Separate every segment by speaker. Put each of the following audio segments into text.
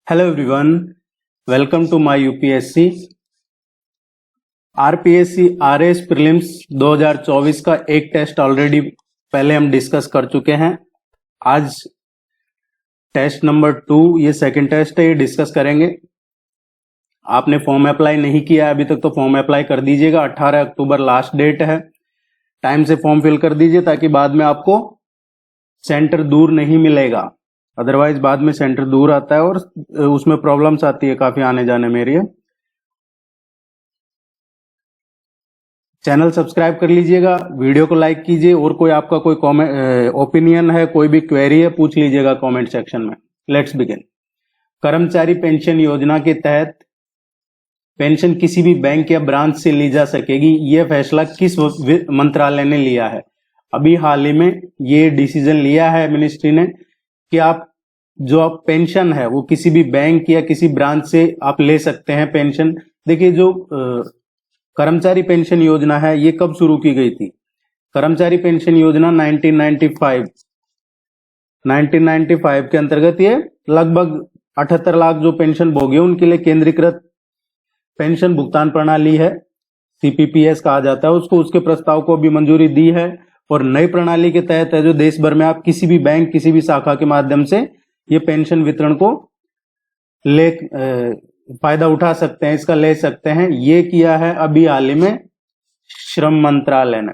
Speaker 1: Hello everyone, welcome to my UPSC RPSC RS prelims 2024 का एक test already पहले हम डिस्कस कर चुके हैं। आज टेस्ट नंबर 2 ये सेकंड टेस्ट है, ये डिस्कस करेंगे। आपने फॉर्म अप्लाई नहीं किया है अभी तक तो फॉर्म अप्लाई कर दीजिएगा। 18 अक्टूबर लास्ट डेट है, टाइम से फॉर्म फिल कर दीजिए ताकि बाद में आपको सेंटर दूर नहीं मिलेगा। अदरवाइज बाद में सेंटर दूर आता है और उसमें प्रॉब्लम्स आती है काफी आने जाने में। चैनल सब्सक्राइब कर लीजिएगा, वीडियो को लाइक कीजिए और कोई आपका कोई ओपिनियन है, कोई भी क्वेरी है, पूछ लीजिएगा कमेंट सेक्शन में। Let's begin. कर्मचारी पेंशन योजना के तहत पेंशन किसी भी बैंक या ब्रांच से ली जा सकेगी, यह फैसला किस मंत्रालय ने लिया है? अभी हाल ही में ये डिसीजन लिया है मिनिस्ट्री ने कि आप पेंशन है वो किसी भी बैंक या किसी ब्रांच से आप ले सकते हैं पेंशन। देखिए, जो कर्मचारी पेंशन योजना है ये कब शुरू की गई थी? कर्मचारी पेंशन योजना 1995 के अंतर्गत ये लगभग 78 लाख जो पेंशन भोगी उनके लिए केंद्रीकृत पेंशन भुगतान प्रणाली है, सीपीपीएस कहा जाता है उसको। उसके प्रस्ताव को भी मंजूरी दी है और नई प्रणाली के तहत है जो देश भर में आप किसी भी बैंक किसी भी शाखा के माध्यम से ये पेंशन वितरण को फायदा उठा सकते हैं, इसका ले सकते हैं। ये किया है अभी हाल ही में श्रम मंत्रालय ने।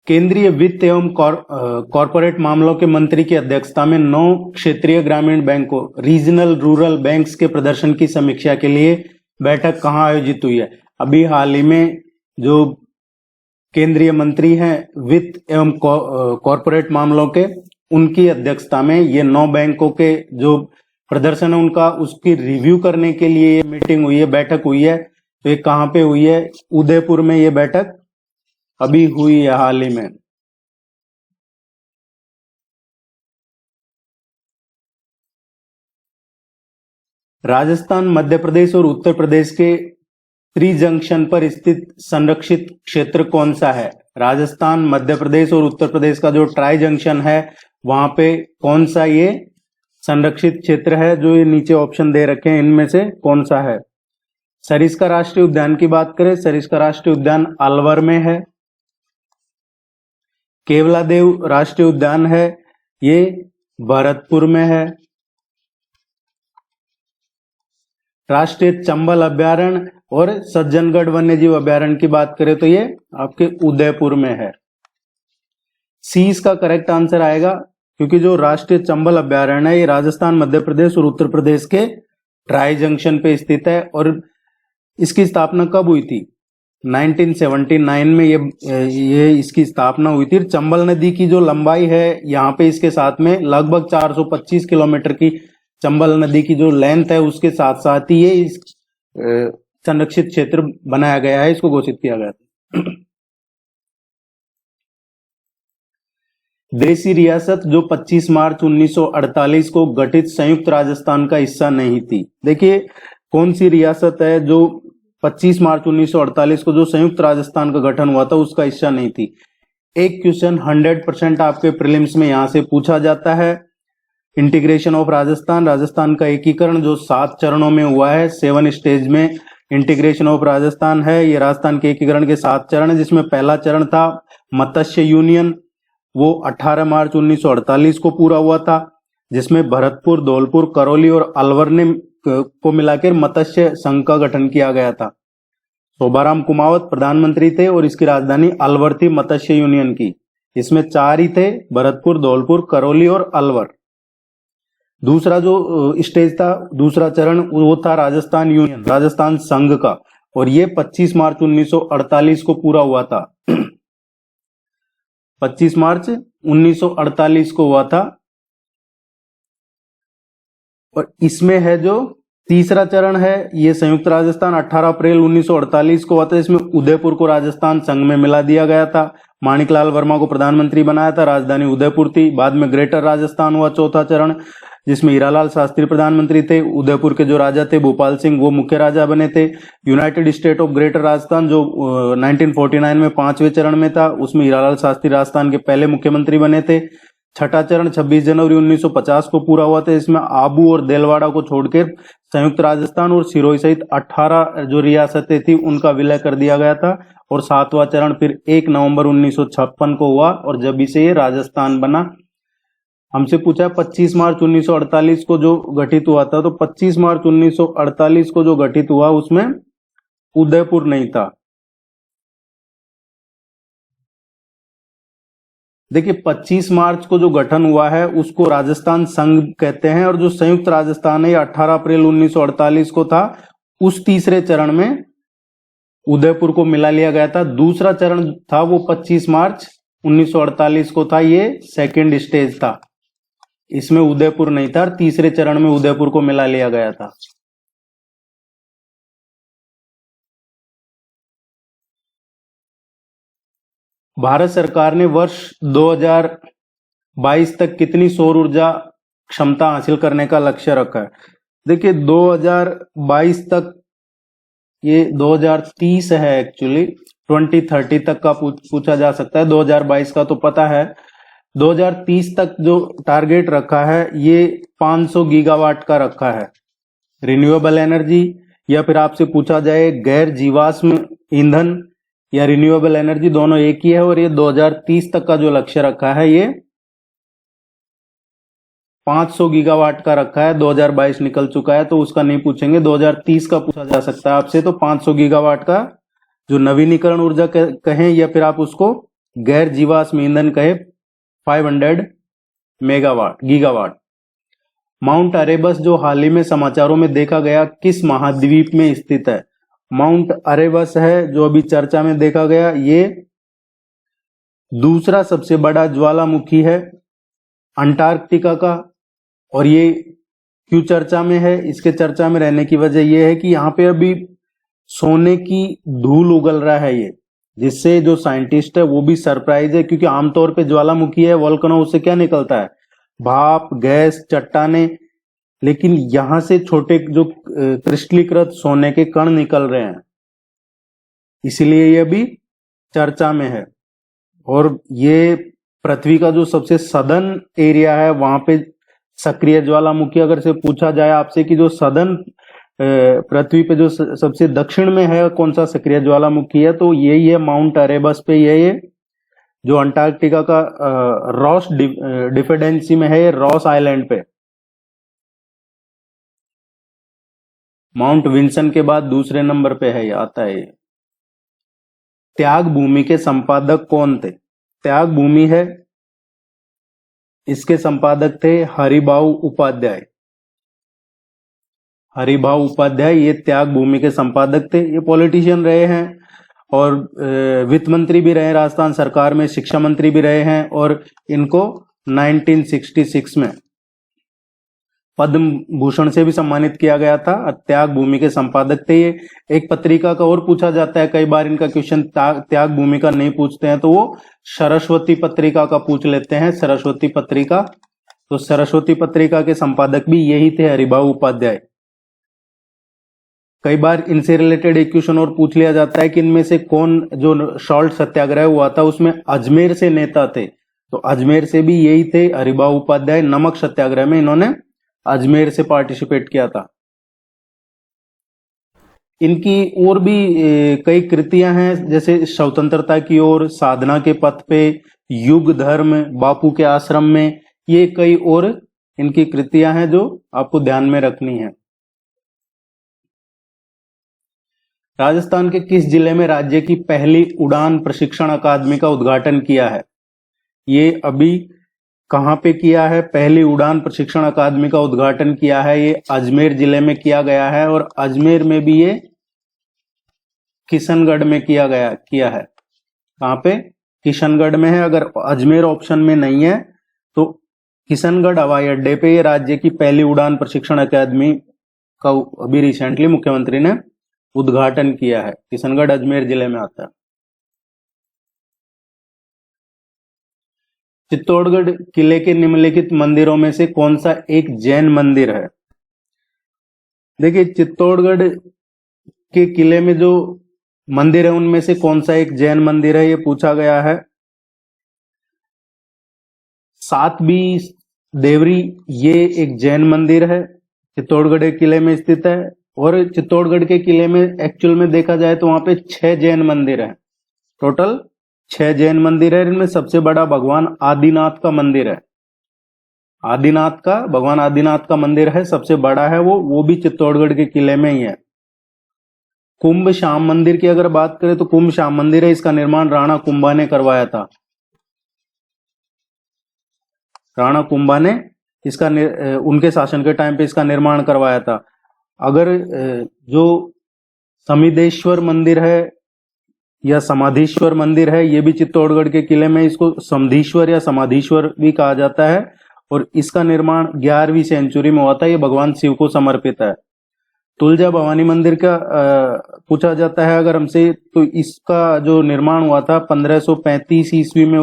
Speaker 1: केंद्रीय वित्त एवं कॉरपोरेट मामलों के मंत्री की अध्यक्षता में 9 क्षेत्रीय ग्रामीण बैंकों रीजनल रूरल बैंक्स के प्रदर्शन की समीक्षा के लिए बैठक कहां आयोजित हुई है? अभी हाल ही में जो केंद्रीय मंत्री हैं वित्त एवं कॉरपोरेट मामलों के, उनकी अध्यक्षता में ये 9 बैंकों के जो प्रदर्शन है उनका उसकी रिव्यू करने के लिए ये मीटिंग हुई है, बैठक हुई है। तो ये कहां पे हुई है? उदयपुर में ये बैठक अभी हुई है हाल ही में। राजस्थान, मध्य प्रदेश और उत्तर प्रदेश के त्रिजंक्शन पर स्थित संरक्षित क्षेत्र कौन सा है? राजस्थान, मध्य प्रदेश और उत्तर प्रदेश का जो ट्राई जंक्शन है वहां पे कौन सा ये संरक्षित क्षेत्र है? जो ये नीचे ऑप्शन दे रखे हैं इनमें से कौन सा है? सरिस्का राष्ट्रीय उद्यान की बात करें, सरिस्का राष्ट्रीय उद्यान अलवर में है। केवलादेव राष्ट्रीय उद्यान है, ये भरतपुर में है। राष्ट्रीय चंबल अभ्यारण्य और सज्जनगढ़ वन्यजीव अभ्यारण्य की बात करें तो ये आपके उदयपुर में है। सी इसका करेक्ट आंसर आएगा, क्योंकि जो राष्ट्रीय चंबल अभ्यारण्य है ये राजस्थान, मध्य प्रदेश और उत्तर प्रदेश के ट्राई जंक्शन पे स्थित है। और इसकी स्थापना कब हुई थी? 1979 में ये इसकी स्थापना हुई थी। चंबल नदी की जो लंबाई है यहाँ पे इसके साथ में लगभग 425 किलोमीटर की चंबल नदी की जो लेंथ है उसके साथ साथ ही ये संरक्षित क्षेत्र बनाया गया है, इसको घोषित किया गया था। देशी रियासत जो 25 मार्च 1948 को गठित संयुक्त राजस्थान का हिस्सा नहीं थी। देखिए, कौन सी रियासत है जो 25 मार्च 1948 को जो संयुक्त राजस्थान का गठन हुआ था उसका हिस्सा नहीं थी? एक क्वेश्चन 100% आपके प्रीलिम्स में यहां से पूछा जाता है। इंटीग्रेशन ऑफ राजस्थान, राजस्थान का एकीकरण जो 7 चरणों में हुआ है, 7 स्टेज में इंटीग्रेशन ऑफ राजस्थान है। ये राजस्थान के एकीकरण के 7 चरण है, जिसमें पहला चरण था मत्स्य यूनियन, वो 18 मार्च 1948 को पूरा हुआ था, जिसमें भरतपुर, धौलपुर, करौली और अलवर ने को मिलाकर मत्स्य संघ का गठन किया गया था। शोभाराम कुमावत प्रधानमंत्री थे और इसकी राजधानी अलवर थी मत्स्य यूनियन की। इसमें 4 ही थे, भरतपुर, धौलपुर, करौली और अलवर। दूसरा जो स्टेज था, दूसरा चरण, वो था राजस्थान यूनियन, राजस्थान संघ का, और ये 25 मार्च 1948 को पूरा हुआ था। 25 मार्च 1948 को हुआ था। और इसमें है जो तीसरा चरण है ये संयुक्त राजस्थान 18 अप्रैल 1948 को हुआ था, इसमें उदयपुर को राजस्थान संघ में मिला दिया गया था। माणिकलाल वर्मा को प्रधानमंत्री बनाया था, राजधानी उदयपुर थी। बाद में ग्रेटर राजस्थान हुआ चौथा चरण, जिसमें हीरालाल शास्त्री प्रधानमंत्री थे। उदयपुर के जो राजा थे भोपाल सिंह, वो मुख्य राजा बने थे। United state of greater Rajasthan जो 1949 में 5वें चरण में था, उसमें हीरालाल शास्त्री राजस्थान के पहले मुख्यमंत्री बने थे। छठा चरण 26 जनवरी 1950 को पूरा हुआ था। इसमें आबू और देलवाड़ा को छोड़कर संयुक्त राजस्थान और सिरोही सहित 18 जो रियासतें थी उनका विलय कर दिया गया था। और 7वां चरण फिर 1 नवंबर 1956 को हुआ और जब इसे ये राजस्थान बना। हमसे पूछा 25 मार्च 1948 को जो गठित हुआ था, तो 25 मार्च 1948 को जो गठित हुआ उसमें उदयपुर नहीं था। देखिए 25 मार्च को जो गठन हुआ है उसको राजस्थान संघ कहते हैं, और जो संयुक्त राजस्थान है 18 अप्रैल 1948 को था। उस तीसरे चरण में उदयपुर को मिला लिया गया था। दूसरा चरण था वो 25 मार्च 1948 को था, ये सेकेंड स्टेज था, इसमें उदयपुर नहीं था। तीसरे चरण में उदयपुर को मिला लिया गया था। भारत सरकार ने वर्ष 2022 तक कितनी सौर ऊर्जा क्षमता हासिल करने का लक्ष्य रखा है? देखिए 2022 तक, ये 2030 है एक्चुअली, 2030 तक का पूछा जा सकता है। 2022 का तो पता है। 2030 तक जो टारगेट रखा है ये 500 गीगावाट का रखा है रिन्यूएबल एनर्जी, या फिर आपसे पूछा जाए गैर जीवाश्म ईंधन या रिन्यूएबल एनर्जी, दोनों एक ही है। और ये 2030 तक का जो लक्ष्य रखा है ये 500 गीगावाट का रखा है। 2022 निकल चुका है तो उसका नहीं पूछेंगे, 2030 का पूछा जा सकता है आपसे। तो 500 गीगावाट का जो नवीनीकरण ऊर्जा कहें या फिर आप उसको गैर जीवाश्म ईंधन कहे, 500 गीगावाट। माउंट अरेबस जो हाल ही में समाचारों में देखा गया किस महाद्वीप में स्थित है? माउंट अरेबस है जो अभी चर्चा में देखा गया, ये दूसरा सबसे बड़ा ज्वालामुखी है अंटार्कटिका का। और ये क्यों चर्चा में है? इसके चर्चा में रहने की वजह यह है कि यहाँ पे अभी सोने की धूल उगल रहा है ये, जिससे जो साइंटिस्ट है वो भी सरप्राइज है, क्योंकि आमतौर पे ज्वालामुखी है, वोल्केनो, उससे क्या निकलता है? भाप, गैस, चट्टाने। लेकिन यहां से छोटे जो क्रिस्टलीकृत सोने के कण निकल रहे हैं, इसलिए ये भी चर्चा में है। और ये पृथ्वी का जो सबसे सदर्न एरिया है वहां पे सक्रिय ज्वालामुखी, अगर से पूछा जाए आपसे कि जो सदर्न पृथ्वी पे जो सबसे दक्षिण में है कौन सा सक्रिय ज्वालामुखी है, तो यही है माउंट अरेबस पे। यही है जो अंटार्कटिका का रॉस डिफेडेंसी में है, रॉस आइलैंड पे। माउंट विंसन के बाद दूसरे नंबर पे है, आता है ये। त्याग भूमि के संपादक कौन थे? त्याग भूमि है, इसके संपादक थे हरिभाऊ उपाध्याय। हरिभाऊ उपाध्याय ये त्याग भूमि के संपादक थे। ये पॉलिटिशियन रहे हैं और वित्त मंत्री भी रहे राजस्थान सरकार में, शिक्षा मंत्री भी रहे हैं, और इनको 1966 में पद्म भूषण से भी सम्मानित किया गया था। त्याग भूमि के संपादक थे ये। एक पत्रिका का और पूछा जाता है कई बार, इनका क्वेश्चन त्याग भूमि का नहीं पूछते हैं तो वो सरस्वती पत्रिका का पूछ लेते हैं, सरस्वती पत्रिका। तो सरस्वती पत्रिका के संपादक भी यही थे, हरिभाऊ उपाध्याय। कई बार इनसे रिलेटेड एक क्वेश्चन और पूछ लिया जाता है कि इनमें से कौन, जो सॉल्ट सत्याग्रह हुआ था उसमें अजमेर से नेता थे, तो अजमेर से भी यही थे हरिभाऊ उपाध्याय। नमक सत्याग्रह में इन्होंने अजमेर से पार्टिसिपेट किया था। इनकी और भी कई कृतियां हैं, जैसे स्वतंत्रता की ओर, साधना के पथ पे, युग धर्म, बापू के आश्रम में, ये कई और इनकी कृतियां हैं जो आपको ध्यान में रखनी है। राजस्थान के किस जिले में राज्य की पहली उड़ान प्रशिक्षण अकादमी का उद्घाटन किया है? ये अभी कहां पे किया है? पहली उड़ान प्रशिक्षण अकादमी का उद्घाटन किया है ये अजमेर जिले में किया गया है, और अजमेर में भी ये किशनगढ़ में किया है। कहां पे? किशनगढ़ में है। अगर अजमेर ऑप्शन में नहीं है तो किशनगढ़ हवाई अड्डे पे ये राज्य की पहली उड़ान प्रशिक्षण अकादमी का अभी रिसेंटली मुख्यमंत्री ने उद्घाटन किया है। किशनगढ़ अजमेर जिले में आता है। चित्तौड़गढ़ किले के निम्नलिखित मंदिरों में से कौन सा एक जैन मंदिर है? देखिए, चित्तौड़गढ़ के किले में जो मंदिर है उनमें से कौन सा एक जैन मंदिर है, ये पूछा गया है। सातबी देवरी ये एक जैन मंदिर है, चित्तौड़गढ़ किले में स्थित है। और चित्तौड़गढ़ के किले में एक्चुअल में देखा जाए तो वहां पे 6 जैन मंदिर है, टोटल 6 जैन मंदिर है। इनमें सबसे बड़ा भगवान आदिनाथ का मंदिर है, भगवान आदिनाथ का मंदिर है, सबसे बड़ा है वो भी चित्तौड़गढ़ के किले में ही है। कुंभ श्याम मंदिर की अगर बात करें तो कुंभ श्याम मंदिर है, इसका निर्माण राणा कुंभा ने करवाया था। राणा कुंभा ने उनके शासन के टाइम पे इसका निर्माण करवाया था। अगर जो समिदेश्वर मंदिर है या समाधीश्वर मंदिर है, ये भी चित्तौड़गढ़ के किले में, इसको समधीश्वर या समाधीश्वर भी कहा जाता है। और इसका निर्माण 11वीं सेंचुरी में हुआ था, ये भगवान शिव को समर्पित है। तुलजा भवानी मंदिर का पूछा जाता है अगर हमसे, तो इसका जो निर्माण हुआ था 1535 ईस्वी में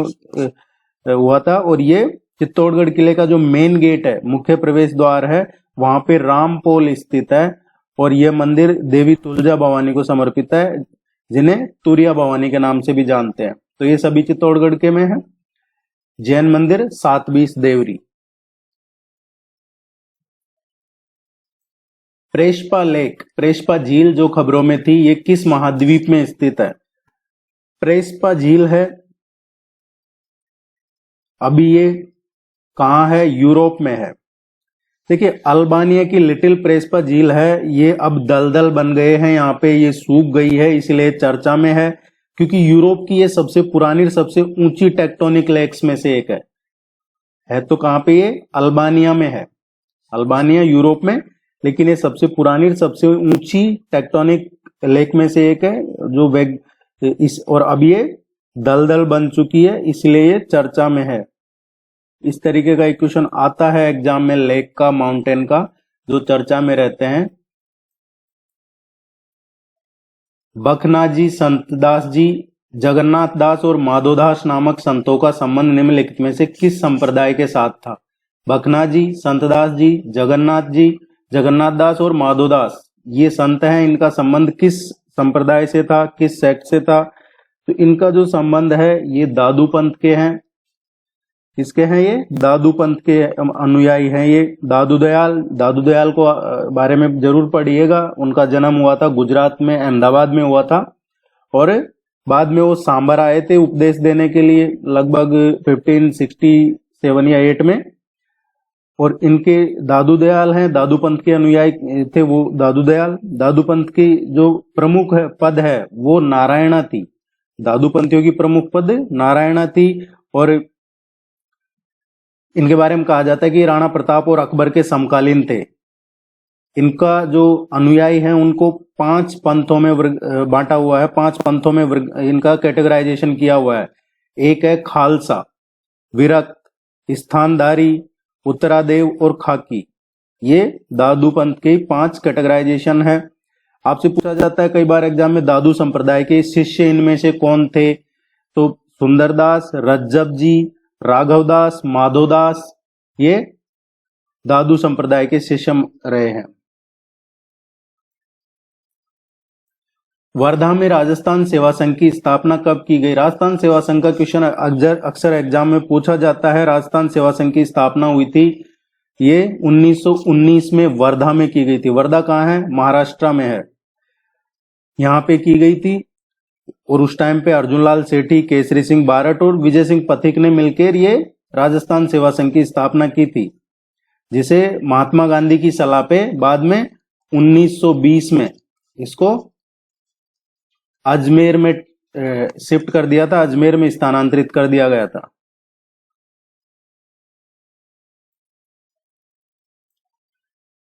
Speaker 1: हुआ था। और ये चित्तौड़गढ़ किले का जो मेन गेट है, मुख्य प्रवेश द्वार है, वहां पे रामपोल स्थित है। और यह मंदिर देवी तुलजा भवानी को समर्पित है, जिन्हें तुरिया भवानी के नाम से भी जानते हैं। तो ये सभी चित्तौड़गढ़ के में है। जैन मंदिर सातबीस देवरी। प्रेष्पा लेक, प्रेष्पा झील जो खबरों में थी, ये किस महाद्वीप में स्थित है? प्रेष्पा झील है, अभी ये कहां है? यूरोप में है। देखिए, अल्बानिया की लिटिल प्रेष्पा झील है, ये अब दलदल बन गए हैं, यहाँ पे ये सूख गई है, इसलिए चर्चा में है। क्योंकि यूरोप की ये सबसे पुरानी और सबसे ऊंची टेक्टोनिक लेक्स में से एक है तो कहां पे? ये अल्बानिया में है, अल्बानिया यूरोप में, लेकिन ये सबसे पुरानी और सबसे ऊंची टेक्टोनिक लेक में से एक है, जो और अब ये दलदल बन चुकी है, इसलिए ये चर्चा में है। इस तरीके का एक क्वेश्चन आता है एग्जाम में, लेक का, माउंटेन का, जो चर्चा में रहते हैं। बखनाजी, संतदास जी, जगन्नाथ दास और माधोदास नामक संतों का संबंध निम्नलिखित में से किस संप्रदाय के साथ था? बखनाजी, संतदास जी, जगन्नाथ दास और माधोदास, ये संत हैं, इनका संबंध किस संप्रदाय से था, किस सेक्ट से था? तो इनका जो संबंध है ये दादू पंथ के हैं। किसके हैं ये? दादू पंथ के अनुयायी हैं ये। दादू दयाल को बारे में जरूर पढ़िएगा। उनका जन्म हुआ था गुजरात में, अहमदाबाद में हुआ था, और बाद में वो सांबर आए थे उपदेश देने के लिए, लगभग 1567 या 8 में। और इनके दादू दयाल हैं, दादू पंथ के अनुयायी थे वो दादू पंथ की जो प्रमुख पद है वो नारायणा थी। दादू पंथियों की प्रमुख पद नारायणा थी। और इनके बारे में कहा जाता है कि राणा प्रताप और अकबर के समकालीन थे। इनका जो अनुयायी है उनको 5 पंथों में बांटा हुआ है, 5 पंथों में इनका कैटेगराइजेशन किया हुआ है। एक है खालसा, विरक्त, स्थानधारी, उत्तरादेव और खाकी। ये दादू पंथ के 5 कैटेगराइजेशन है। आपसे पूछा जाता है कई बार एग्जाम में, दादू संप्रदाय के शिष्य इनमें से कौन थे? तो सुंदरदास, रज्जब जी, राघवदास, माधोदास, ये दादू संप्रदाय के शिष्य रहे हैं। वर्धा में राजस्थान सेवा संघ की स्थापना कब की गई? राजस्थान सेवा संघ का क्वेश्चन अक्सर एग्जाम में पूछा जाता है। राजस्थान सेवा संघ की स्थापना हुई थी, ये 1919 में वर्धा में की गई थी। वर्धा कहाँ है? महाराष्ट्र में है, यहाँ पे की गई थी। और उस टाइम पे अर्जुन लाल सेठी, केसरी सिंह बारट और विजय सिंह पथिक ने मिलकर ये राजस्थान सेवा संघ की स्थापना की थी, जिसे महात्मा गांधी की सलाह पे बाद में 1920 में इसको अजमेर में शिफ्ट कर दिया था, अजमेर में स्थानांतरित कर दिया गया था।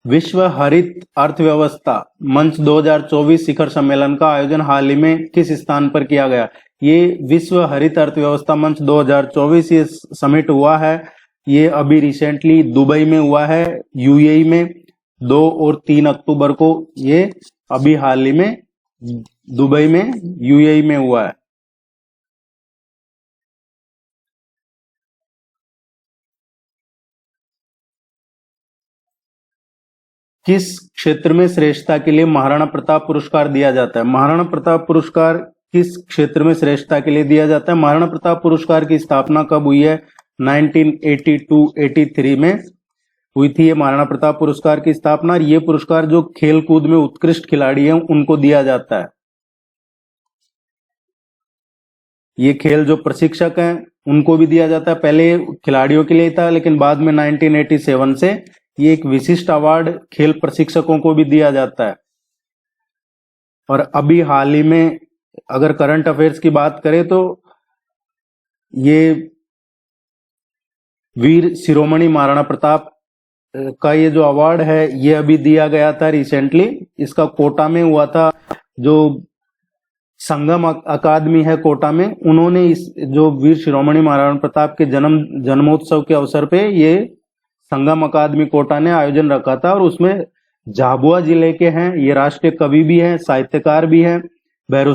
Speaker 1: विश्व हरित अर्थव्यवस्था मंच 2024 शिखर सम्मेलन का आयोजन हाल ही में किस स्थान पर किया गया? ये विश्व हरित अर्थव्यवस्था मंच 2024 ये समिट हुआ है, ये अभी रिसेंटली दुबई में हुआ है, यूएई में 2 और 3 अक्टूबर को, ये अभी हाल ही में दुबई में यूएई में हुआ है। किस क्षेत्र में श्रेष्ठता के लिए महाराणा प्रताप पुरस्कार दिया जाता है? महाराणा प्रताप पुरस्कार किस क्षेत्र में श्रेष्ठता के लिए दिया जाता है? महाराणा प्रताप पुरस्कार की स्थापना कब हुई है? 1982-83 में हुई थी ये महाराणा प्रताप पुरस्कार की स्थापना। ये पुरस्कार जो खेल कूद में उत्कृष्ट खिलाड़ी हैं उनको दिया जाता है। ये खेल जो प्रशिक्षक हैं उनको भी दिया जाता है। पहले खिलाड़ियों के लिए था, लेकिन बाद में 1987 से ये एक विशिष्ट अवार्ड खेल प्रशिक्षकों को भी दिया जाता है। और अभी हाल ही में अगर करंट अफेयर्स की बात करें तो ये वीर शिरोमणि महाराणा प्रताप का ये जो अवार्ड है ये अभी दिया गया था रिसेंटली। इसका कोटा में हुआ था। जो संगम अकादमी है कोटा में, उन्होंने इस जो वीर शिरोमणि महाराणा प्रताप के जन्मोत्सव के अवसर पे ये संगम अकादमी कोटा ने आयोजन रखा था। और उसमें झाबुआ जिले के हैं, ये राष्ट्रीय कवि भी हैं, साहित्यकार भी हैं, भैरू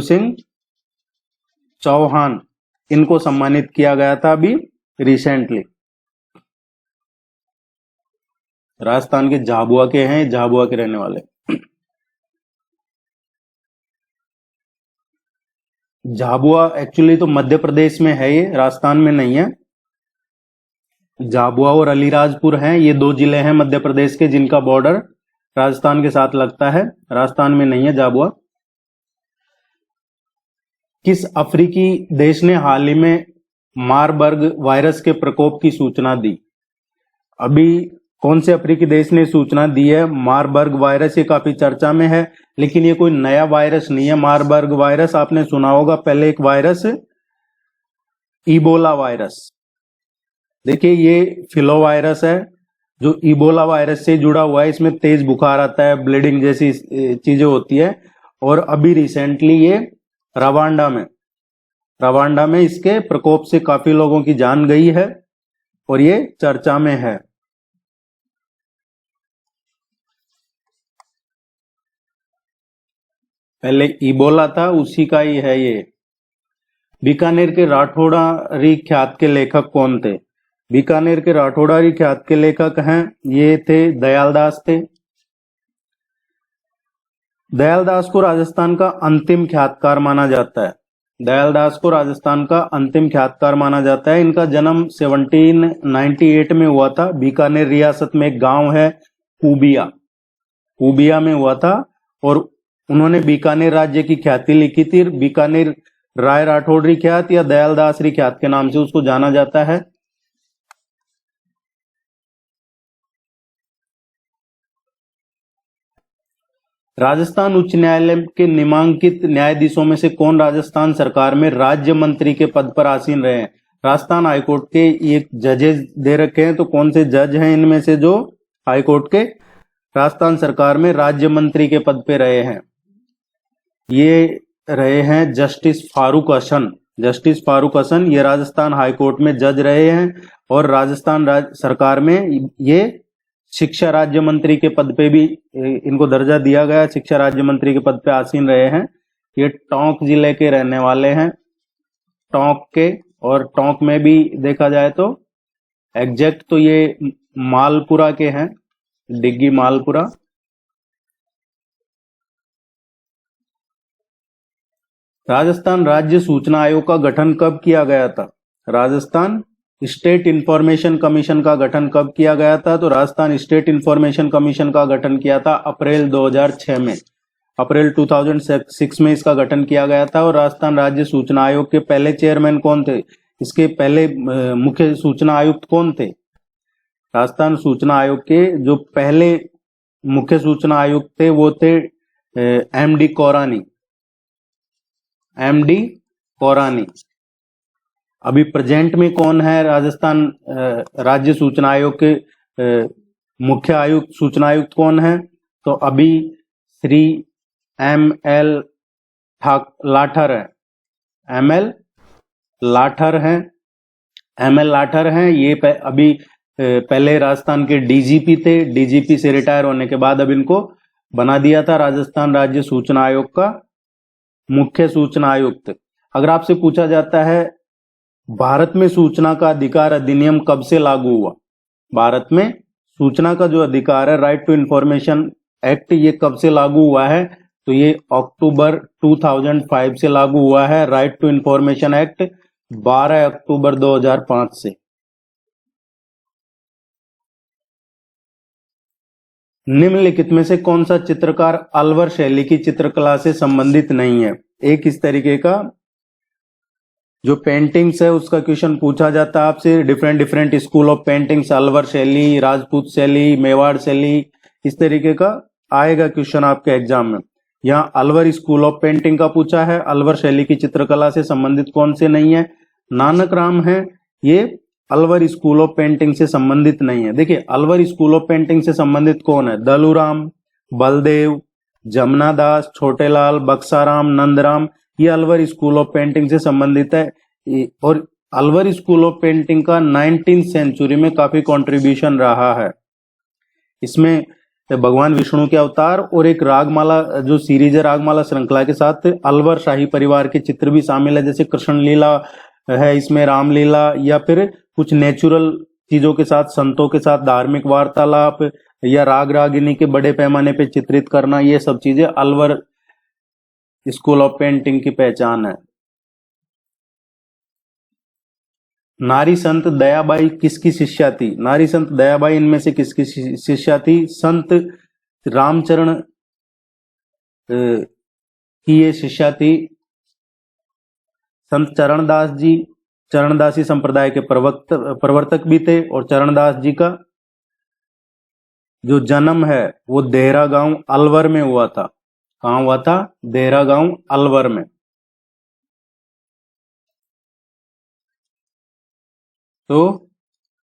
Speaker 1: सिंह चौहान, इनको सम्मानित किया गया था अभी रिसेंटली। राजस्थान के झाबुआ के हैं, झाबुआ के रहने वाले। झाबुआ एक्चुअली तो मध्य प्रदेश में है, ये राजस्थान में नहीं है। झाबुआ और अलीराजपुर हैं, ये दो जिले हैं मध्य प्रदेश के जिनका बॉर्डर राजस्थान के साथ लगता है। राजस्थान में नहीं है झाबुआ। किस अफ्रीकी देश ने हाल ही में मारबर्ग वायरस के प्रकोप की सूचना दी? अभी कौन से अफ्रीकी देश ने सूचना दी है? मारबर्ग वायरस ये काफी चर्चा में है, लेकिन ये कोई नया वायरस नहीं है। मारबर्ग वायरस आपने सुना होगा, पहले एक वायरस इबोला वायरस। देखिए ये फिलो वायरस है जो इबोला वायरस से जुड़ा हुआ है। इसमें तेज बुखार आता है, ब्लीडिंग जैसी चीजें होती है। और अभी रिसेंटली ये रवांडा में इसके प्रकोप से काफी लोगों की जान गई है और ये चर्चा में है। पहले इबोला था, उसी का ही है ये। बीकानेर के राठौड़ारी ख्यात के लेखक कौन थे? बीकानेर के राठौड़ारी ख्यात के लेखक हैं, ये थे दयालदास थे। दयालदास को राजस्थान का अंतिम ख्यातकार माना जाता है। दयालदास को राजस्थान का अंतिम ख्यातकार माना जाता है। इनका जन्म 1798 में हुआ था। बीकानेर रियासत में एक गांव है पूबिया में हुआ था और उन्होंने बीकानेर राज्य की ख्याति लिखी थी। बीकानेर राय राठौड़री ख्यात या दयालदासरी ख्यात के नाम से उसको जाना जाता है। राजस्थान उच्च न्यायालय के नामांकित न्यायाधीशों में से कौन राजस्थान सरकार में राज्य मंत्री के पद पर आसीन रहे हैं? राजस्थान हाईकोर्ट के ये जजेस दे रखे हैं, तो कौन से जज हैं इनमें से जो हाईकोर्ट के राजस्थान सरकार में राज्य मंत्री के पद पे रहे हैं? ये रहे हैं जस्टिस फारूक हसन। ये राजस्थान हाईकोर्ट में जज रहे हैं और राजस्थान सरकार में ये शिक्षा राज्य मंत्री के पद पे भी इनको दर्जा दिया गया। शिक्षा राज्य मंत्री के पद पे आसीन रहे हैं। ये टोंक जिले के रहने वाले हैं, टोंक के। और टोंक में भी देखा जाए तो एग्जैक्ट तो ये मालपुरा के हैं, डिग्गी मालपुरा। राजस्थान राज्य सूचना आयोग का गठन कब किया गया था? राजस्थान स्टेट इंफॉर्मेशन कमीशन का गठन कब किया गया था? तो राजस्थान स्टेट इंफॉर्मेशन कमीशन का गठन किया था अप्रैल 2006 में। अप्रैल 2006 में इसका गठन किया गया था। और राजस्थान राज्य सूचना आयोग के पहले चेयरमैन कौन थे? इसके पहले मुख्य सूचना आयुक्त कौन थे? राजस्थान सूचना आयोग के जो पहले मुख्य सूचना आयुक्त थे वो थे एमडी कोरानी। अभी प्रेजेंट में कौन है राजस्थान राज्य सूचना आयोग के मुख्य आयुक्त, सूचना आयुक्त कौन है? तो अभी श्री एम.एल. लाठर है। एम.एल. लाठर हैं। ये अभी पहले राजस्थान के डीजीपी थे। डीजीपी से रिटायर होने के बाद अब इनको बना दिया था राजस्थान राज्य सूचना आयोग का मुख्य सूचना आयुक्त। अगर आपसे पूछा जाता है भारत में सूचना का अधिकार अधिनियम कब से लागू हुआ? भारत में सूचना का जो अधिकार है, राइट टू इंफॉर्मेशन एक्ट, ये कब से लागू हुआ है? तो ये अक्टूबर 2005 से लागू हुआ है। राइट टू इंफॉर्मेशन एक्ट 12 अक्टूबर 2005 से। निम्नलिखित में से कौन सा चित्रकार अलवर शैली की चित्रकला से संबंधित नहीं है? एक इस तरीके का जो पेंटिंग्स है उसका क्वेश्चन पूछा जाता है आपसे। Different different school of paintings, Alwar शैली, राजपूत शैली, मेवाड़ शैली, इस तरीके का आएगा क्वेश्चन आपके एग्जाम में। यहाँ अलवर स्कूल ऑफ पेंटिंग का पूछा है। अलवर शैली की चित्रकला से संबंधित कौन से नहीं है? नानक राम है, ये अलवर स्कूल ऑफ पेंटिंग से संबंधित नहीं है। देखिए अलवर स्कूल ऑफ पेंटिंग से संबंधित कौन है? दलूराम, बलदेव, जमुना दास, छोटेलाल, बक्साराम, नंदराम, ये अलवर स्कूल ऑफ पेंटिंग से संबंधित है। और अलवर स्कूल ऑफ पेंटिंग का 19th सेंचुरी में काफी कंट्रीब्यूशन रहा है। इसमें भगवान विष्णु के अवतार और एक रागमाला जो सीरीज है, रागमाला श्रृंखला के साथ अलवर शाही परिवार के चित्र भी शामिल है, जैसे कृष्ण लीला है इसमें, रामलीला, या फिर कुछ नेचुरल चीजों के साथ, संतों के साथ धार्मिक वार्तालाप, या राग रागिनी के बड़े पैमाने पे चित्रित करना, ये सब चीजें अलवर स्कूल ऑफ पेंटिंग की पहचान है। नारी संत दयाबाई किसकी शिष्या थी? नारी संत दयाबाई इनमें से किसकी शिष्या थी? संत रामचरण की ये शिष्या थी। संत चरणदास जी चरणदासी संप्रदाय के प्रवर्तक भी थे, और चरणदास जी का जो जन्म है वो देहरा गांव अलवर में हुआ था। कहाँ हुआ था? देहरा गांव अलवर में। तो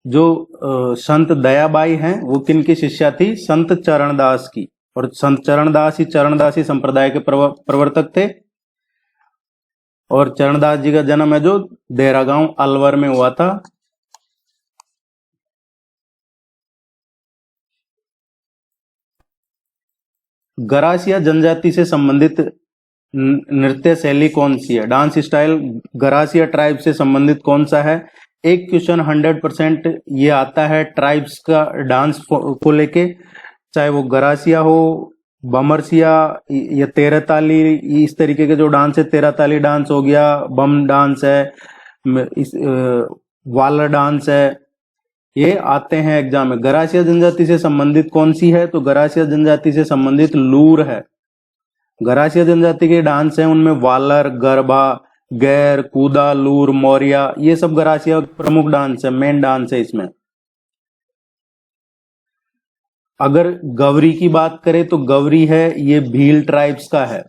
Speaker 1: जो संत दयाबाई हैं वो किनकी शिष्या थी? संत चरणदास की। और संत चरणदास ही चरणदासी संप्रदाय के प्रवर्तक थे। और चरणदास जी का जन्म है जो देहरा गांव अलवर में हुआ था। गरासिया जनजाति से संबंधित नृत्य शैली कौन सी है? डांस स्टाइल गरासिया ट्राइब से संबंधित कौन सा है? एक क्वेश्चन 100% ये आता है ट्राइब्स का डांस को लेके, चाहे वो गरासिया हो, बमरसिया या तेरह ताली, इस तरीके के जो डांस है, तेरह ताली डांस हो गया, बम डांस है, वालर डांस है, ये आते हैं एग्जाम में। गरासिया जनजाति से संबंधित कौन सी है? तो गरासिया जनजाति से संबंधित लूर है। गरासिया जनजाति के डांस है उनमें वालर, गरबा, गैर, कूदा, लूर, मौर्या, ये सब गरासिया प्रमुख डांस है, मेन डांस है इसमें। अगर गवरी की बात करें तो गवरी है ये भील ट्राइब्स का है।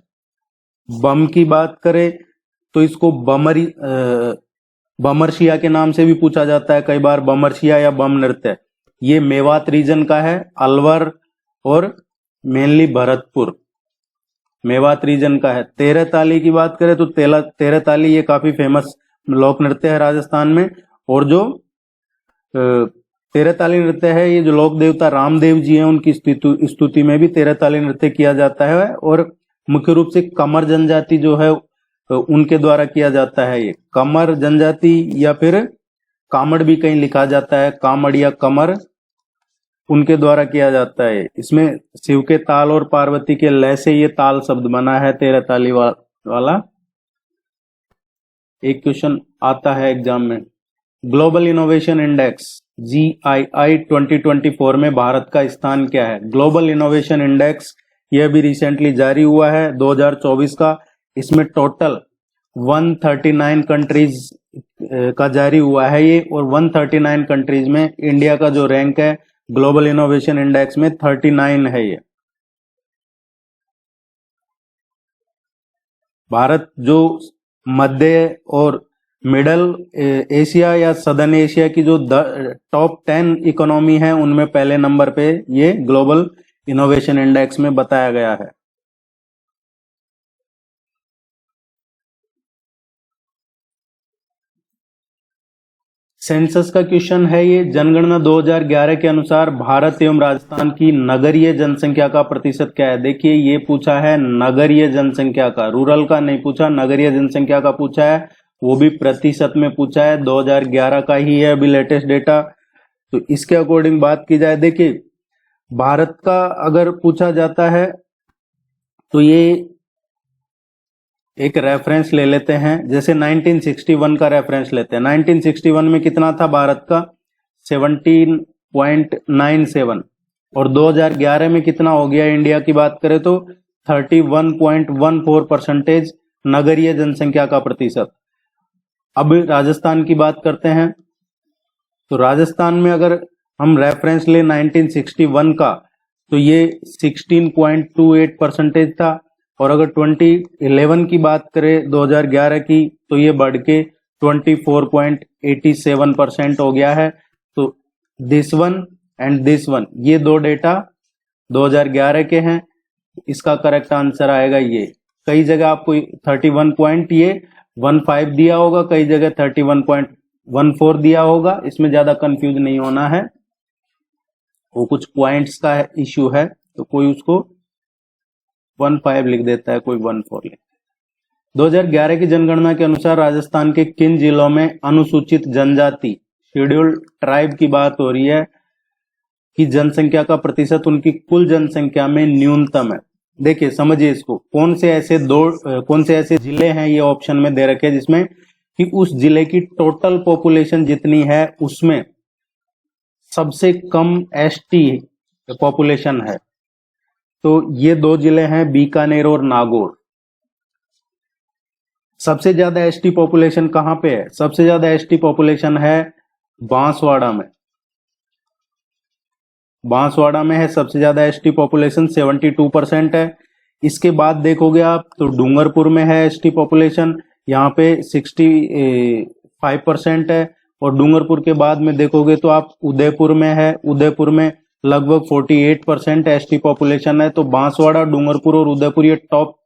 Speaker 1: बम की बात करें तो इसको बमरशिया के नाम से भी पूछा जाता है कई बार, बमरशिया या बम नृत्य। ये मेवात रीजन का है, अलवर और मेनली भरतपुर, मेवात रीजन का है। तेरह ताली की बात करें तो तेरह ताली ये काफी फेमस लोक नृत्य है राजस्थान में। और जो तेरह ताली नृत्य है, ये जो लोक देवता रामदेव जी हैं उनकी स्तुति में भी तेरह ताली नृत्य किया जाता है। और मुख्य रूप से कमर जनजाति जो है उनके द्वारा किया जाता है। ये कमर जनजाति या फिर कामड़ भी कहीं लिखा जाता है, कामड़ या कमर, उनके द्वारा किया जाता है। इसमें शिव के ताल और पार्वती के लय से ये ताल शब्द बना है तेरह ताली वाला। एक क्वेश्चन आता है एग्जाम में, ग्लोबल इनोवेशन इंडेक्स GII 2024 में भारत का स्थान क्या है? ग्लोबल इनोवेशन इंडेक्स यह भी रिसेंटली जारी हुआ है 2024 का। इसमें टोटल 139 कंट्रीज का जारी हुआ है ये, और 139 कंट्रीज में इंडिया का जो रैंक है ग्लोबल इनोवेशन इंडेक्स में 39 है ये। भारत जो मध्य और मिडल एशिया या सदर्न एशिया की जो टॉप 10 इकोनॉमी है उनमें पहले नंबर पे ये ग्लोबल इनोवेशन इंडेक्स में बताया गया है। सेंसस का क्वेश्चन है ये। जनगणना 2011 के अनुसार भारत एवं राजस्थान की नगरीय जनसंख्या का प्रतिशत क्या है? देखिए ये पूछा है नगरीय जनसंख्या का, रूरल का नहीं पूछा, नगरीय जनसंख्या का पूछा है, वो भी प्रतिशत में पूछा है। 2011 का ही है अभी लेटेस्ट डेटा। तो इसके अकॉर्डिंग बात की जाए, देखिए भारत का अगर पूछा जाता है तो ये एक रेफरेंस ले लेते हैं, जैसे 1961 का रेफरेंस लेते हैं। 1961 में कितना था भारत का? 17.97, और 2011 में कितना हो गया इंडिया की बात करें तो 31.14% नगरीय जनसंख्या का प्रतिशत। अब राजस्थान की बात करते हैं, तो राजस्थान में अगर हम रेफरेंस ले 1961 का तो ये 16.28% था, और अगर 2011 की बात करें 2011 की तो ये बढ़ के 24.87% हो गया है। तो this one and this one, ये दो डेटा 2011 के हैं, इसका करेक्ट आंसर आएगा ये। कई जगह आपको 31.15 दिया होगा, कई जगह 31.14 दिया होगा, इसमें ज्यादा कंफ्यूज नहीं होना है, वो कुछ पॉइंट्स का इश्यू है, तो कोई उसको 15 लिख देता है, कोई 14 लिख। 2011 की जनगणना के अनुसार राजस्थान के किन जिलों में अनुसूचित जनजाति शेड्यूल्ड ट्राइब की बात हो रही है कि जनसंख्या का प्रतिशत उनकी कुल जनसंख्या में न्यूनतम है। देखिए समझिए इसको, कौन से ऐसे जिले हैं ये ऑप्शन में दे रखे जिसमें कि उस जिले की टोटल पॉपुलेशन जितनी है उसमें सबसे कम एसटी पॉपुलेशन है। तो ये दो जिले हैं बीकानेर और नागौर। सबसे ज्यादा एसटी पॉपुलेशन कहां पे है? सबसे ज्यादा एसटी पॉपुलेशन है बांसवाड़ा में। बांसवाड़ा में है सबसे ज्यादा एसटी पॉपुलेशन, 72% है। इसके बाद देखोगे आप तो डूंगरपुर में है एसटी पॉपुलेशन, यहाँ पे 65% है। और डूंगरपुर के बाद में देखोगे तो आप उदयपुर में है, उदयपुर में लगभग 48% एसटी पॉपुलेशन है। तो बांसवाड़ा, डूंगरपुर और उदयपुर ये टॉप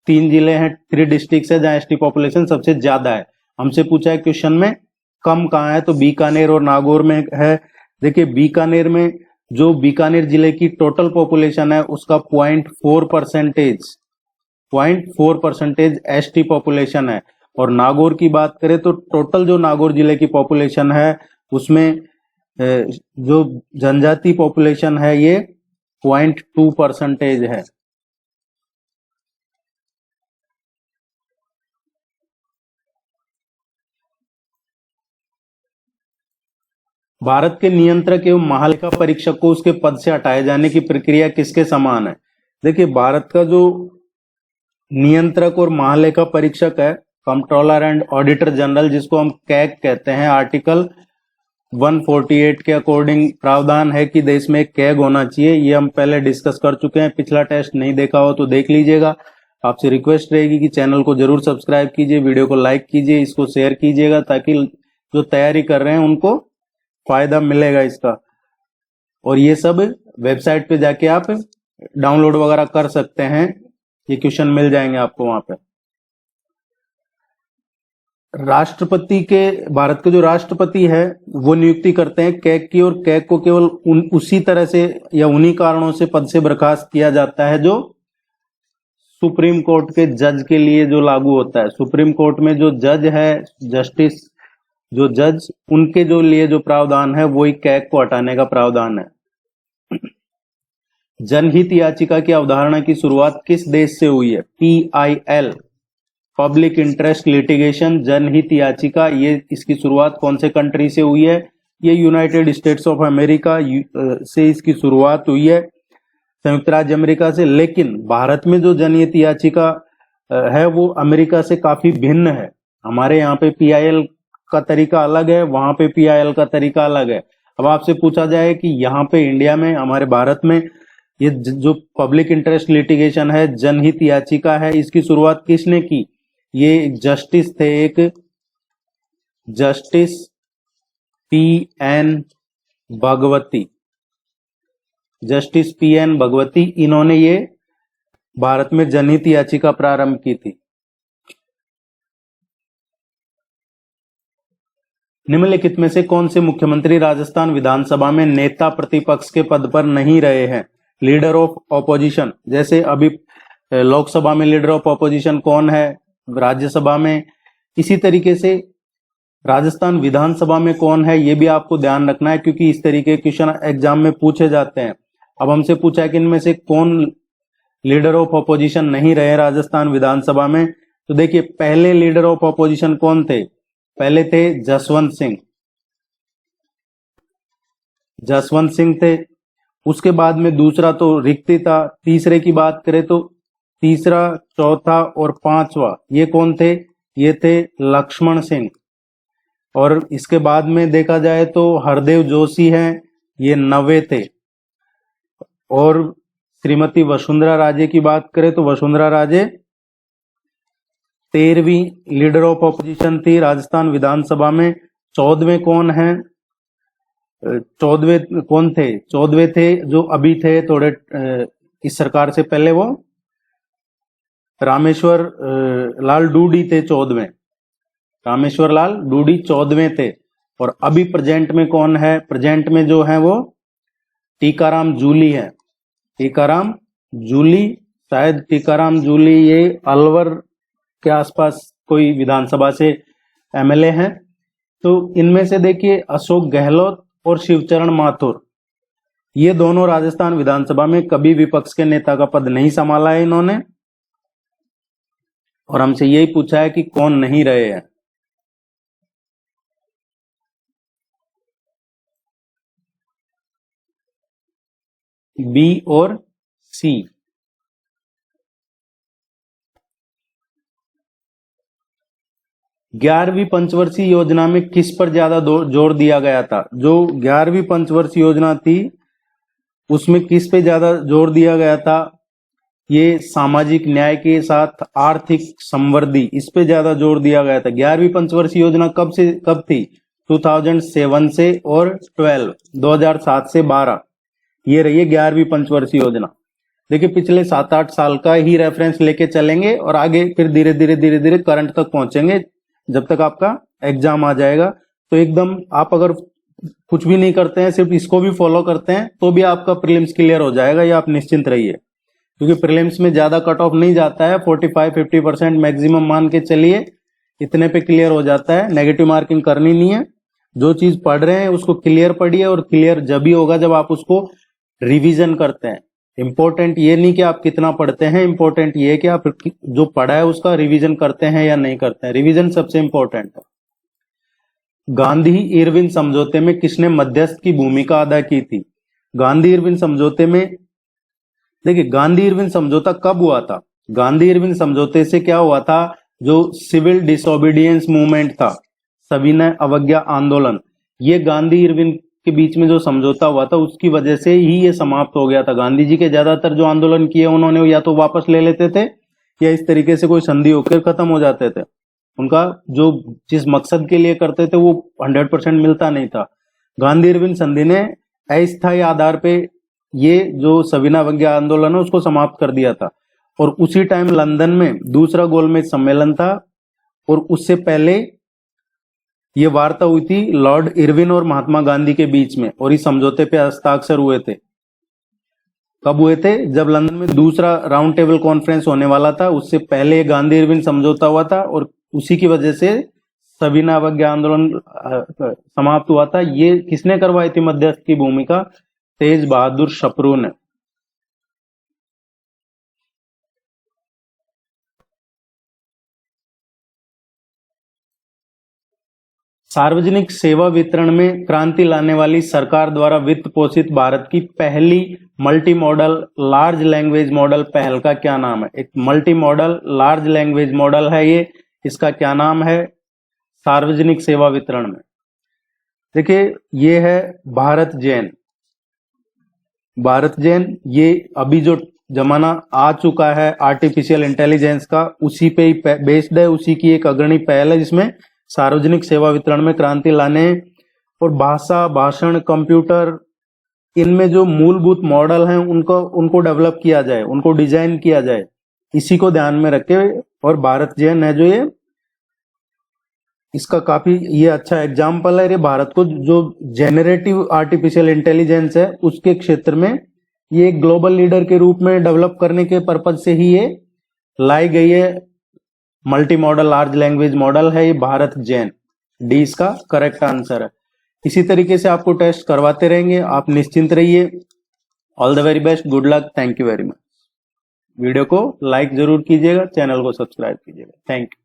Speaker 1: 3 जिले हैं, 3 डिस्ट्रिक्ट है जहां एसटी पॉपुलेशन सबसे ज्यादा है। हमसे पूछा है क्वेश्चन में कम कहाँ है, तो बीकानेर और नागौर में है। देखिए बीकानेर में जो बीकानेर जिले की टोटल पॉपुलेशन है उसका 0.4% एसटी पॉपुलेशन है। और नागौर की बात करें तो टोटल जो नागौर जिले की पॉपुलेशन है उसमें जो जनजाति पॉपुलेशन है ये 0.2% है। भारत के नियंत्रक एवं महालेखा परीक्षक को उसके पद से हटाए जाने की प्रक्रिया किसके समान है? देखिए भारत का जो नियंत्रक और महालेखा परीक्षक है, कंट्रोलर एंड ऑडिटर जनरल, जिसको हम कैग कहते हैं, आर्टिकल 148 के अकॉर्डिंग प्रावधान है कि देश में कैग होना चाहिए। ये हम पहले डिस्कस कर चुके हैं, पिछला टेस्ट नहीं देखा हो तो देख लीजिएगा। आपसे रिक्वेस्ट रहेगी कि चैनल को जरूर सब्सक्राइब कीजिए, वीडियो को लाइक कीजिए, इसको शेयर कीजिएगा ताकि जो तैयारी कर रहे हैं उनको फायदा मिलेगा इसका। और ये सब वेबसाइट पे जाके आप डाउनलोड वगैरह कर सकते हैं, ये क्वेश्चन मिल जाएंगे आपको वहां पे। राष्ट्रपति के, भारत के जो राष्ट्रपति है वो नियुक्ति करते हैं कैग की, और कैग को केवल उसी तरह से या उन्हीं कारणों से पद से बर्खास्त किया जाता है जो सुप्रीम कोर्ट के जज के लिए जो लागू होता है। सुप्रीम कोर्ट में जो जज है, जस्टिस, जो जज, उनके जो लिए जो प्रावधान है वही कैग को हटाने का प्रावधान है। जनहित याचिका की अवधारणा की शुरुआत किस देश से हुई है? PIL, पब्लिक इंटरेस्ट लिटिगेशन, जनहित याचिका, ये इसकी शुरुआत कौन से कंट्री से हुई है? ये यूनाइटेड स्टेट्स ऑफ अमेरिका से इसकी शुरुआत हुई है, संयुक्त राज्य अमेरिका से। लेकिन भारत में जो जनहित याचिका है वो अमेरिका से काफी भिन्न है। हमारे यहाँ पे PIL का तरीका अलग है, वहां पे PIL का तरीका अलग है। अब आपसे पूछा जाए कि यहाँ पे इंडिया में, हमारे भारत में, ये जो पब्लिक इंटरेस्ट लिटिगेशन है, जनहित याचिका है, इसकी शुरुआत किसने की? ये जस्टिस थे, एक justice PN Bhagwati, justice PN Bhagwati, इन्होंने ये भारत में जनहित याचिका प्रारंभ की थी। निम्नलिखित में से कौन से मुख्यमंत्री राजस्थान विधानसभा में नेता प्रतिपक्ष के पद पर नहीं रहे हैं? लीडर ऑफ ऑपोजिशन, जैसे अभी लोकसभा में लीडर ऑफ ऑपोजिशन कौन है, राज्यसभा में, इसी तरीके से राजस्थान विधानसभा में कौन है, ये भी आपको ध्यान रखना है, क्योंकि इस तरीके के क्वेश्चन एग्जाम में पूछे जाते हैं। अब हमसे पूछा है कि इनमें से कौन लीडर ऑफ अपोजिशन नहीं रहे राजस्थान विधानसभा में, तो देखिए पहले लीडर ऑफ अपोजिशन कौन थे, पहले थे जसवंत सिंह, जसवंत सिंह थे। उसके बाद में दूसरा तो रिक्ति था। तीसरे की बात करें तो तीसरा, चौथा और पांचवा ये कौन थे, ये थे लक्ष्मण सिंह। और इसके बाद में देखा जाए तो हरदेव जोशी हैं, ये 90 थे। और श्रीमती वसुंधरा राजे की बात करें तो Vasundhara Raje 13वीं leader of opposition थी राजस्थान विधानसभा में। 14वें कौन है, 14वें कौन थे, 14वें थे जो अभी थे थोड़े इस सरकार से पहले, वो रामेश्वर लाल डूडी थे 14वें, रामेश्वर लाल डूडी 14वें थे। और अभी प्रेजेंट में कौन है, प्रेजेंट में जो है वो टीकाराम जूली है, टीकाराम जूली। शायद टीकाराम जूली ये अलवर के आसपास कोई विधानसभा से एमएलए हैं। तो इनमें से देखिए अशोक गहलोत और शिवचरण माथुर, ये दोनों राजस्थान विधानसभा में कभी विपक्ष के नेता का पद नहीं संभाला है इन्होंने। और हमसे यही पूछा है कि कौन नहीं रहे हैं। बी और सी। ग्यारहवीं पंचवर्षीय योजना में किस पर ज्यादा जोर दिया गया था, जो 11वीं पंचवर्षीय योजना थी उसमें किस पे ज्यादा जोर दिया गया था, ये सामाजिक न्याय के साथ आर्थिक समृद्धि, इस पे ज्यादा जोर दिया गया था। 11वीं पंचवर्षीय योजना कब थी, 2007 से, और 2007 से 12, ये रही है 11वीं पंचवर्षीय योजना। देखिए पिछले 7-8 साल का ही रेफरेंस लेके चलेंगे और आगे फिर धीरे धीरे करंट तक पहुंचेंगे जब तक आपका एग्जाम आ जाएगा। तो एकदम आप अगर कुछ भी नहीं करते हैं, सिर्फ इसको भी फॉलो करते हैं, तो भी आपका प्रीलिम्स क्लियर हो जाएगा, ये आप निश्चिंत रहिए। क्योंकि प्रीलिम्स में ज्यादा कट ऑफ नहीं जाता है, 45-50% मैक्सिमम मान के चलिए, इतने पे क्लियर हो जाता है। नेगेटिव मार्किंग करनी नहीं है, जो चीज पढ़ रहे हैं उसको क्लियर पढ़िए, और क्लियर जब ही होगा जब आप उसको रिवीजन करते हैं। इंपॉर्टेंट ये नहीं कि आप कितना पढ़ते हैं, इंपॉर्टेंट ये है कि आप जो पढ़ा है उसका रिवीजन करते हैं या नहीं करते हैं। रिवीजन सबसे इंपॉर्टेंट है। गांधी इरविन समझौते में किसने मध्यस्थ की भूमिका अदा की थी, गांधी इरविन समझौते में, देखिए गांधी इरविन समझौता कब हुआ था, गांधी इरविन समझौते से क्या हुआ था, जो सिविल डिसोबीडियंस मूवमेंट था, सविनय अवज्ञा आंदोलन, ये गांधी इरविन के बीच में जो समझौता हुआ था उसकी वजह से ही ये समाप्त हो गया था। गांधी जी के ज्यादातर जो आंदोलन किए उन्होंने या तो वापस ले लेते थे या इस तरीके से कोई संधि होकर खत्म हो जाते थे। उनका जो जिस मकसद के लिए करते थे वो 100% मिलता नहीं था। गांधी इरविन संधि ने अस्थायी आधार पे ये जो सविनय अवज्ञा आंदोलन है उसको समाप्त कर दिया था। और उसी टाइम लंदन में दूसरा गोलमेज सम्मेलन था, और उससे पहले ये वार्ता हुई थी लॉर्ड इरविन और महात्मा गांधी के बीच में, और इस समझौते पे हस्ताक्षर हुए थे। कब हुए थे, जब लंदन में दूसरा राउंड टेबल कॉन्फ्रेंस होने वाला था, उससे पहले गांधी इरविन समझौता हुआ था, और उसी की वजह से सविनय अवज्ञा आंदोलन समाप्त हुआ था। ये किसने करवाई थी मध्यस्थ की भूमिका, तेज बहादुर सप्रू ने। सार्वजनिक सेवा वितरण में क्रांति लाने वाली सरकार द्वारा वित्त पोषित भारत की पहली multi modal large language model पहल का क्या नाम है। एक multi modal large language model है ये, इसका क्या नाम है सार्वजनिक सेवा वितरण में। देखिए ये है भारत जैन। भारत जैन ये अभी जो जमाना आ चुका है आर्टिफिशियल इंटेलिजेंस का, उसी पे ही बेस्ड है, उसी की एक अग्रणी पहल है जिसमें सार्वजनिक सेवा वितरण में क्रांति लाने और भाषा, भाषण, कंप्यूटर, इनमें जो मूलभूत मॉडल हैं उनको डेवलप किया जाए, उनको डिजाइन किया जाए, इसी को ध्यान में रखे। और भारत जैन है जो ये इसका काफी ये अच्छा एग्जाम्पल है। ये भारत को जो जेनरेटिव आर्टिफिशियल इंटेलिजेंस है उसके क्षेत्र में ये ग्लोबल लीडर के रूप में डेवलप करने के पर्पज से ही ये लाई गई है। Multi modal large language model है ये भारत जैन। डी इसका करेक्ट आंसर है। इसी तरीके से आपको टेस्ट करवाते रहेंगे, आप निश्चिंत रहिए। All the very best, good luck, thank you very much. Video को लाइक जरूर कीजिएगा, चैनल को सब्सक्राइब कीजिएगा। Thank you.